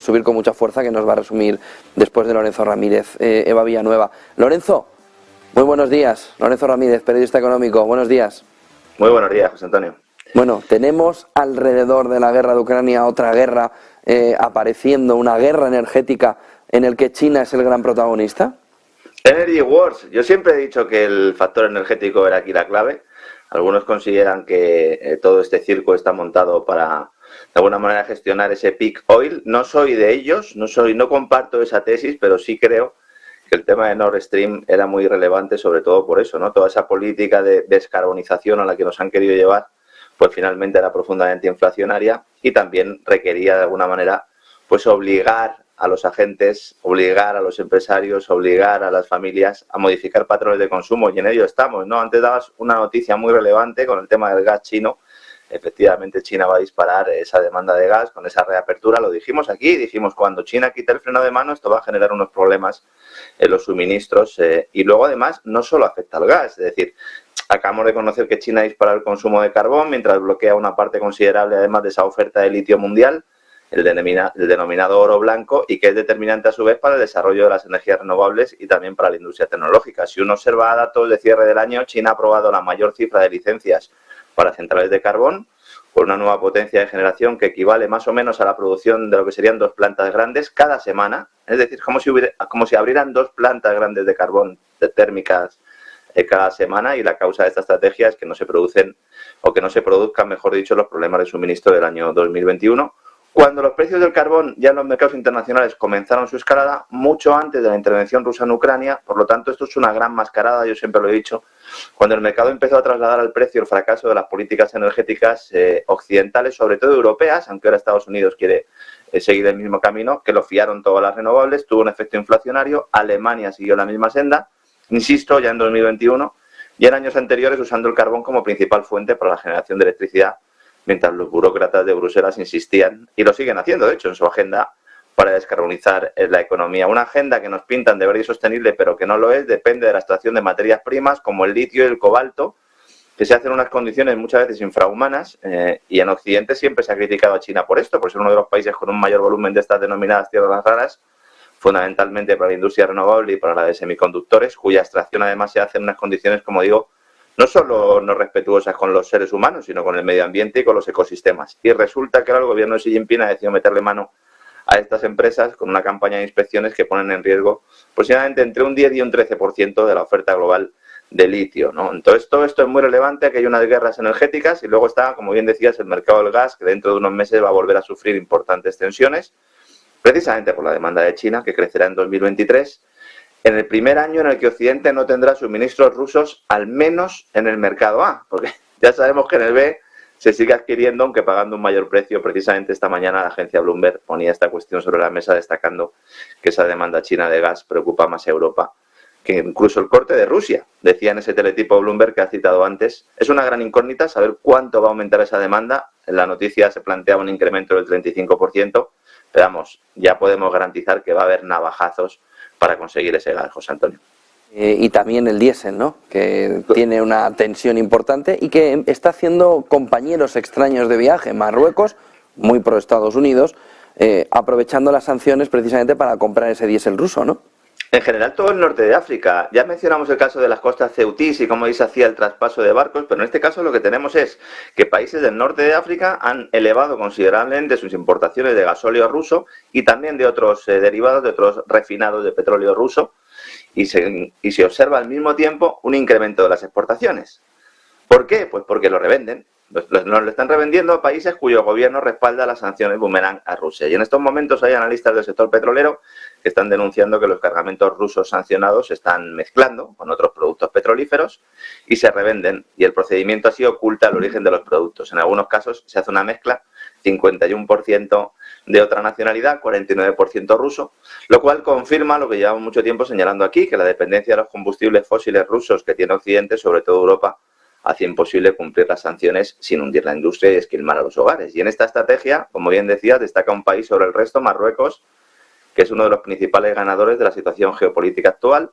subir con mucha fuerza, que nos va a resumir después de Lorenzo Ramírez, Eva Villanueva. Lorenzo, muy buenos días. Lorenzo Ramírez, periodista económico, buenos días. Muy buenos días, José Antonio. Bueno, tenemos alrededor de la guerra de Ucrania otra guerra apareciendo, una guerra energética en el que China es el gran protagonista. Energy Wars. Yo siempre he dicho que el factor energético era aquí la clave. Algunos consideran que todo este circo está montado para, de alguna manera, gestionar ese peak oil. No soy de ellos, no comparto esa tesis, pero sí creo que el tema de Nord Stream era muy relevante, sobre todo por eso, ¿no? Toda esa política de descarbonización a la que nos han querido llevar, pues finalmente era profundamente inflacionaria y también requería de alguna manera pues obligar a los agentes, obligar a los empresarios, obligar a las familias a modificar patrones de consumo, y en ello estamos, ¿no? Antes dabas una noticia muy relevante con el tema del gas chino. Efectivamente, China va a disparar esa demanda de gas con esa reapertura. Lo dijimos aquí, dijimos cuando China quite el freno de mano, esto va a generar unos problemas en los suministros y luego además no solo afecta al gas, es decir, acabamos de conocer que China dispara el consumo de carbón mientras bloquea una parte considerable además de esa oferta de litio mundial, el denominado oro blanco, y que es determinante a su vez para el desarrollo de las energías renovables y también para la industria tecnológica. Si uno observa datos de cierre del año, China ha aprobado la mayor cifra de licencias para centrales de carbón, con una nueva potencia de generación que equivale más o menos a la producción de lo que serían 2 plantas grandes cada semana. Es decir, como si abrieran 2 plantas grandes de carbón térmicas cada semana, y la causa de esta estrategia es que no se producen, o que no se produzcan, mejor dicho, los problemas de suministro del año 2021, cuando los precios del carbón ya en los mercados internacionales comenzaron su escalada mucho antes de la intervención rusa en Ucrania. Por lo tanto, esto es una gran mascarada, yo siempre lo he dicho. Cuando el mercado empezó a trasladar al precio el fracaso de las políticas energéticas occidentales, sobre todo europeas, aunque ahora Estados Unidos quiere seguir el mismo camino, que lo fiaron todas las renovables, tuvo un efecto inflacionario. Alemania siguió la misma senda, insisto, ya en 2021, y en años anteriores usando el carbón como principal fuente para la generación de electricidad, mientras los burócratas de Bruselas insistían, y lo siguen haciendo, de hecho, en su agenda para descarbonizar la economía. Una agenda que nos pintan de verde y sostenible, pero que no lo es, depende de la extracción de materias primas como el litio y el cobalto, que se hacen en unas condiciones muchas veces infrahumanas, y en Occidente siempre se ha criticado a China por esto, por ser uno de los países con un mayor volumen de estas denominadas tierras raras, fundamentalmente para la industria renovable y para la de semiconductores, cuya extracción además se hace en unas condiciones, como digo, no solo no respetuosas con los seres humanos, sino con el medio ambiente y con los ecosistemas. Y resulta que ahora el gobierno de Xi Jinping ha decidido meterle mano a estas empresas con una campaña de inspecciones que ponen en riesgo aproximadamente entre un 10 y un 13% de la oferta global de litio, ¿no? Entonces, todo esto es muy relevante, que hay unas guerras energéticas, y luego está, como bien decías, el mercado del gas, que dentro de unos meses va a volver a sufrir importantes tensiones, precisamente por la demanda de China, que crecerá en 2023, en el primer año en el que Occidente no tendrá suministros rusos, al menos en el mercado A, porque ya sabemos que en el B se sigue adquiriendo, aunque pagando un mayor precio. Precisamente esta mañana la agencia Bloomberg ponía esta cuestión sobre la mesa, destacando que esa demanda china de gas preocupa más a Europa que incluso el corte de Rusia. Decía en ese teletipo Bloomberg que ha citado antes, es una gran incógnita saber cuánto va a aumentar esa demanda. En la noticia se planteaba un incremento del 35%, pero vamos, ya podemos garantizar que va a haber navajazos para conseguir ese gas, José Antonio. Y también el diésel, ¿no? Que tiene una tensión importante y que está haciendo compañeros extraños de viaje. Marruecos, muy pro Estados Unidos, aprovechando las sanciones precisamente para comprar ese diésel ruso, ¿no? En general todo el norte de África. Ya mencionamos el caso de las costas ceutís y cómo ahí se hacía el traspaso de barcos, pero en este caso lo que tenemos es que países del norte de África han elevado considerablemente sus importaciones de gasóleo ruso y también de otros derivados, de otros refinados de petróleo ruso, y se observa al mismo tiempo un incremento de las exportaciones. ¿Por qué? Pues porque lo revenden. Nos lo están revendiendo a países cuyo gobierno respalda las sanciones boomerang a Rusia. Y en estos momentos hay analistas del sector petrolero que están denunciando que los cargamentos rusos sancionados se están mezclando con otros productos petrolíferos y se revenden. Y el procedimiento así oculta el origen de los productos. En algunos casos se hace una mezcla, 51% de otra nacionalidad, 49% ruso, lo cual confirma lo que llevamos mucho tiempo señalando aquí, que la dependencia de los combustibles fósiles rusos que tiene Occidente, sobre todo Europa, hace imposible cumplir las sanciones sin hundir la industria y esquilmar a los hogares. Y en esta estrategia, como bien decía, destaca un país sobre el resto, Marruecos, que es uno de los principales ganadores de la situación geopolítica actual,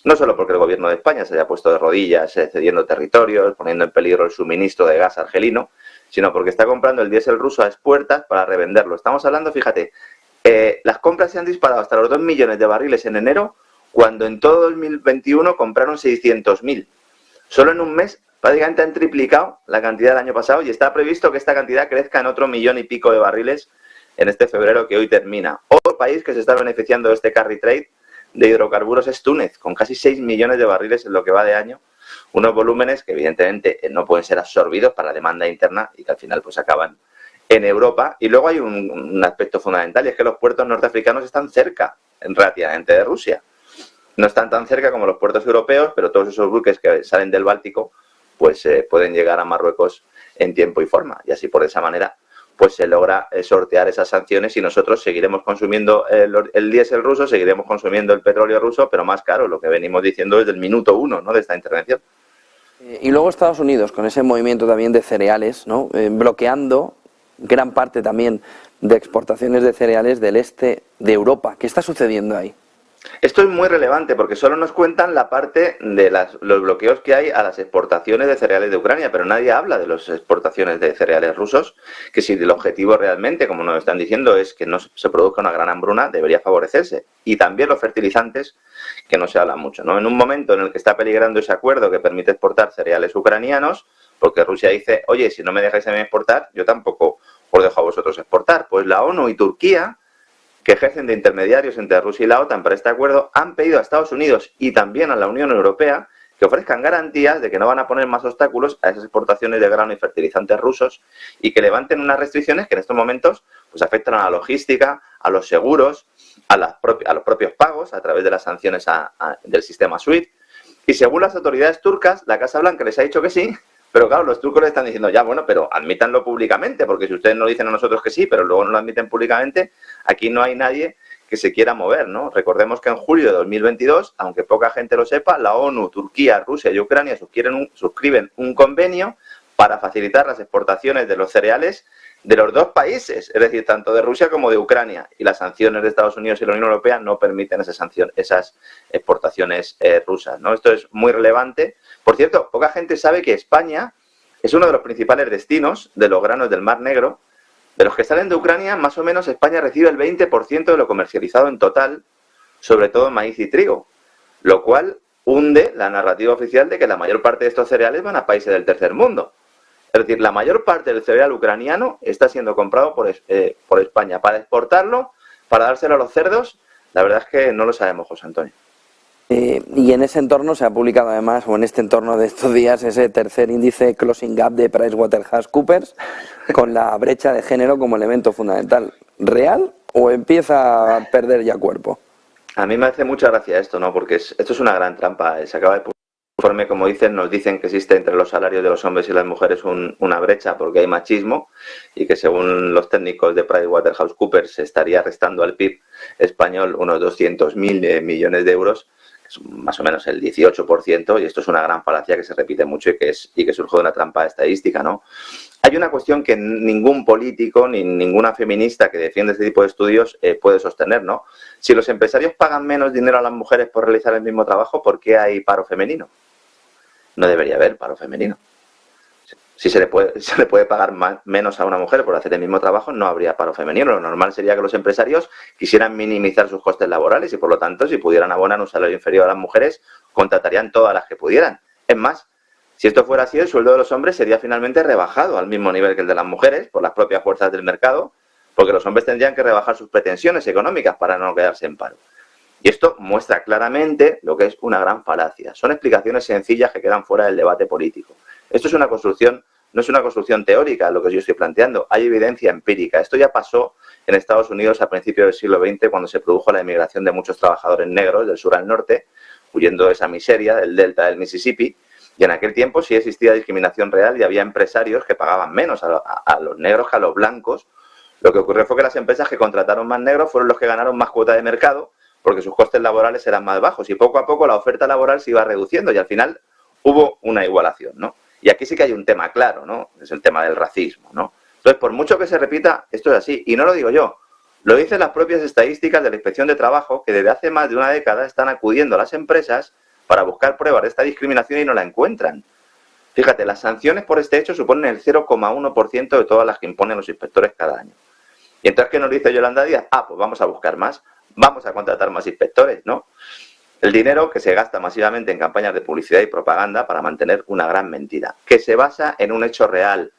no solo porque el gobierno de España se haya puesto de rodillas, cediendo territorios, poniendo en peligro el suministro de gas argelino, sino porque está comprando el diésel ruso a expuertas para revenderlo. Estamos hablando, fíjate, Las compras se han disparado hasta los 2 millones de barriles en enero, cuando en todo 2021 compraron 600.000. Solo en un mes prácticamente han triplicado la cantidad del año pasado y está previsto que esta cantidad crezca en otro 1,5 millones de barriles en este febrero que hoy termina. Otro país que se está beneficiando de este carry trade de hidrocarburos es Túnez, con casi 6 millones de barriles en lo que va de año, unos volúmenes que evidentemente no pueden ser absorbidos para la demanda interna y que al final pues acaban en Europa. Y luego hay un aspecto fundamental, y es que los puertos norteafricanos están cerca, relativamente, de Rusia. No están tan cerca como los puertos europeos, pero todos esos buques que salen del Báltico pues pueden llegar a Marruecos en tiempo y forma. Y así, por esa manera, pues se logra sortear esas sanciones y nosotros seguiremos consumiendo el diésel ruso, seguiremos consumiendo el petróleo ruso, pero más caro, lo que venimos diciendo desde el minuto 1, ¿no?, de esta intervención. Y luego Estados Unidos, con ese movimiento también de cereales, ¿no?, bloqueando gran parte también de exportaciones de cereales del este de Europa. ¿Qué está sucediendo ahí? Esto es muy relevante porque solo nos cuentan la parte de los bloqueos que hay a las exportaciones de cereales de Ucrania, pero nadie habla de las exportaciones de cereales rusos, que si el objetivo realmente, como nos están diciendo, es que no se produzca una gran hambruna, debería favorecerse. Y también los fertilizantes, que no se habla mucho, ¿no? En un momento en el que está peligrando ese acuerdo que permite exportar cereales ucranianos, porque Rusia dice, oye, si no me dejáis a mí exportar, yo tampoco os dejo a vosotros exportar. Pues la ONU y Turquía, que ejercen de intermediarios entre Rusia y la OTAN para este acuerdo, han pedido a Estados Unidos y también a la Unión Europea que ofrezcan garantías de que no van a poner más obstáculos a esas exportaciones de grano y fertilizantes rusos y que levanten unas restricciones que en estos momentos pues afectan a la logística, a los seguros, a los propios pagos a través de las sanciones del sistema SWIFT. Y según las autoridades turcas, la Casa Blanca les ha dicho que sí, pero claro, los turcos le están diciendo, ya bueno, pero admítanlo públicamente, porque si ustedes nos dicen a nosotros que sí, pero luego no lo admiten públicamente, aquí no hay nadie que se quiera mover, ¿no? Recordemos que en julio de 2022, aunque poca gente lo sepa, la ONU, Turquía, Rusia y Ucrania suscriben un convenio para facilitar las exportaciones de los cereales de los dos países, es decir, tanto de Rusia como de Ucrania, y las sanciones de Estados Unidos y la Unión Europea no permiten esas exportaciones rusas, ¿no? Esto es muy relevante. Por cierto, poca gente sabe que España es uno de los principales destinos de los granos del Mar Negro. De los que salen de Ucrania, más o menos España recibe el 20% de lo comercializado en total, sobre todo maíz y trigo, lo cual hunde la narrativa oficial de que la mayor parte de estos cereales van a países del tercer mundo. Es decir, la mayor parte del cereal ucraniano está siendo comprado por España para exportarlo, para dárselo a los cerdos. La verdad es que no lo sabemos, José Antonio. Y en ese entorno se ha publicado además, o en este entorno de estos días, ese tercer índice Closing Gap de PricewaterhouseCoopers, con la brecha de género como elemento fundamental. ¿Real o empieza a perder ya cuerpo? A mí me hace mucha gracia esto, ¿no? Porque esto es una gran trampa. Se acaba de publicar un informe, como dicen, nos dicen que existe entre los salarios de los hombres y las mujeres una brecha porque hay machismo y que según los técnicos de PricewaterhouseCoopers se estaría restando al PIB español unos 200.000 millones de euros, más o menos el 18%, y esto es una gran falacia que se repite mucho y que surge de una trampa estadística, ¿no? Hay una cuestión que ningún político ni ninguna feminista que defiende este tipo de estudios puede sostener, ¿no? Si los empresarios pagan menos dinero a las mujeres por realizar el mismo trabajo, ¿por qué hay paro femenino? No debería haber paro femenino. Si se le puede pagar menos a una mujer por hacer el mismo trabajo, no habría paro femenino. Lo normal sería que los empresarios quisieran minimizar sus costes laborales y, por lo tanto, si pudieran abonar un salario inferior a las mujeres, contratarían todas las que pudieran. Es más, si esto fuera así, el sueldo de los hombres sería finalmente rebajado al mismo nivel que el de las mujeres por las propias fuerzas del mercado, porque los hombres tendrían que rebajar sus pretensiones económicas para no quedarse en paro. Y esto muestra claramente lo que es una gran falacia. Son explicaciones sencillas que quedan fuera del debate político. Esto es una construcción, no es una construcción teórica lo que yo estoy planteando, hay evidencia empírica. Esto ya pasó en Estados Unidos a principios del siglo XX, cuando se produjo la emigración de muchos trabajadores negros del sur al norte, huyendo de esa miseria del delta del Mississippi, y en aquel tiempo sí existía discriminación real y había empresarios que pagaban menos a los negros que a los blancos. Lo que ocurrió fue que las empresas que contrataron más negros fueron los que ganaron más cuota de mercado, porque sus costes laborales eran más bajos, y poco a poco la oferta laboral se iba reduciendo y al final hubo una igualación, ¿no? Y aquí sí que hay un tema claro, ¿no? Es el tema del racismo, ¿no? Entonces, por mucho que se repita, esto es así. Y no lo digo yo, lo dicen las propias estadísticas de la Inspección de Trabajo, que desde hace más de una década están acudiendo a las empresas para buscar pruebas de esta discriminación y no la encuentran. Fíjate, las sanciones por este hecho suponen el 0,1% de todas las que imponen los inspectores cada año. Y entonces, ¿qué nos dice Yolanda Díaz? Pues vamos a buscar más, vamos a contratar más inspectores, ¿no? El dinero que se gasta masivamente en campañas de publicidad y propaganda para mantener una gran mentira, que se basa en un hecho real.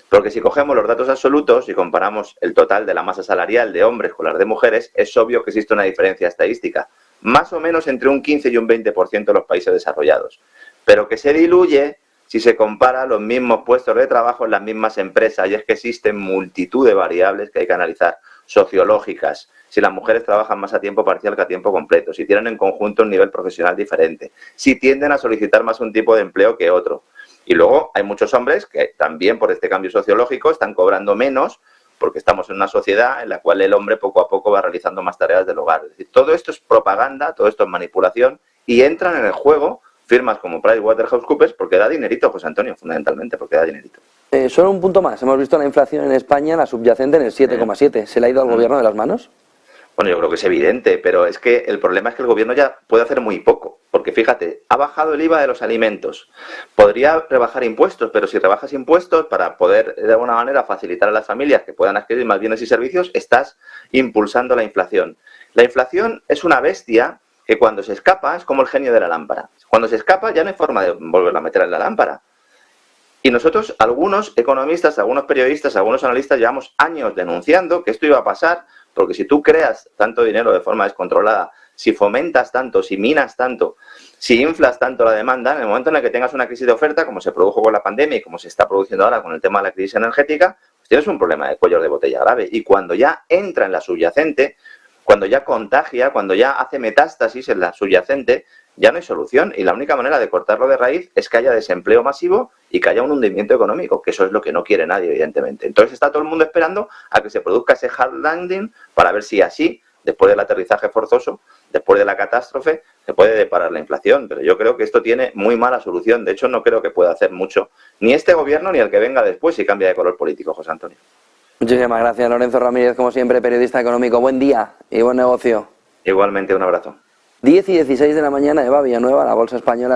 Porque si cogemos los datos absolutos y comparamos el total de la masa salarial de hombres con las de mujeres, es obvio que existe una diferencia estadística, más o menos entre un 15 y un 20% de los países desarrollados, pero que se diluye si se compara los mismos puestos de trabajo en las mismas empresas, y es que existen multitud de variables que hay que analizar, sociológicas, si las mujeres trabajan más a tiempo parcial que a tiempo completo, si tienen en conjunto un nivel profesional diferente, si tienden a solicitar más un tipo de empleo que otro. Y luego hay muchos hombres que también por este cambio sociológico están cobrando menos porque estamos en una sociedad en la cual el hombre poco a poco va realizando más tareas del hogar. Es decir, todo esto es propaganda, todo esto es manipulación y entran en el juego firmas como PricewaterhouseCoopers porque da dinerito, José Antonio, fundamentalmente porque da dinerito. Solo un punto más. Hemos visto la inflación en España, la subyacente en el 7,7. ¿Se le ha ido al gobierno de las manos? Bueno, yo creo que es evidente, pero es que el problema es que el gobierno ya puede hacer muy poco. Porque fíjate, ha bajado el IVA de los alimentos. Podría rebajar impuestos, pero si rebajas impuestos para poder de alguna manera facilitar a las familias que puedan adquirir más bienes y servicios, estás impulsando la inflación. La inflación es una bestia que cuando se escapa es como el genio de la lámpara. Cuando se escapa ya no hay forma de volverla a meter en la lámpara. Y nosotros, algunos economistas, algunos periodistas, algunos analistas, llevamos años denunciando que esto iba a pasar, porque si tú creas tanto dinero de forma descontrolada, si fomentas tanto, si minas tanto, si inflas tanto la demanda, en el momento en el que tengas una crisis de oferta, como se produjo con la pandemia y como se está produciendo ahora con el tema de la crisis energética, pues tienes un problema de cuellos de botella grave. Y cuando ya entra en la subyacente, cuando ya contagia, cuando ya hace metástasis en la subyacente, ya no hay solución. Y la única manera de cortarlo de raíz es que haya desempleo masivo y que haya un hundimiento económico, que eso es lo que no quiere nadie, evidentemente. Entonces está todo el mundo esperando a que se produzca ese hard landing para ver si así, después del aterrizaje forzoso, después de la catástrofe, se puede deparar la inflación. Pero yo creo que esto tiene muy mala solución. De hecho, no creo que pueda hacer mucho ni este gobierno ni el que venga después si cambia de color político, José Antonio. Muchísimas gracias, Lorenzo Ramírez, como siempre, periodista económico. Buen día y buen negocio. Igualmente, un abrazo. 10:16 de la mañana, Eva Villanueva, la Bolsa Española.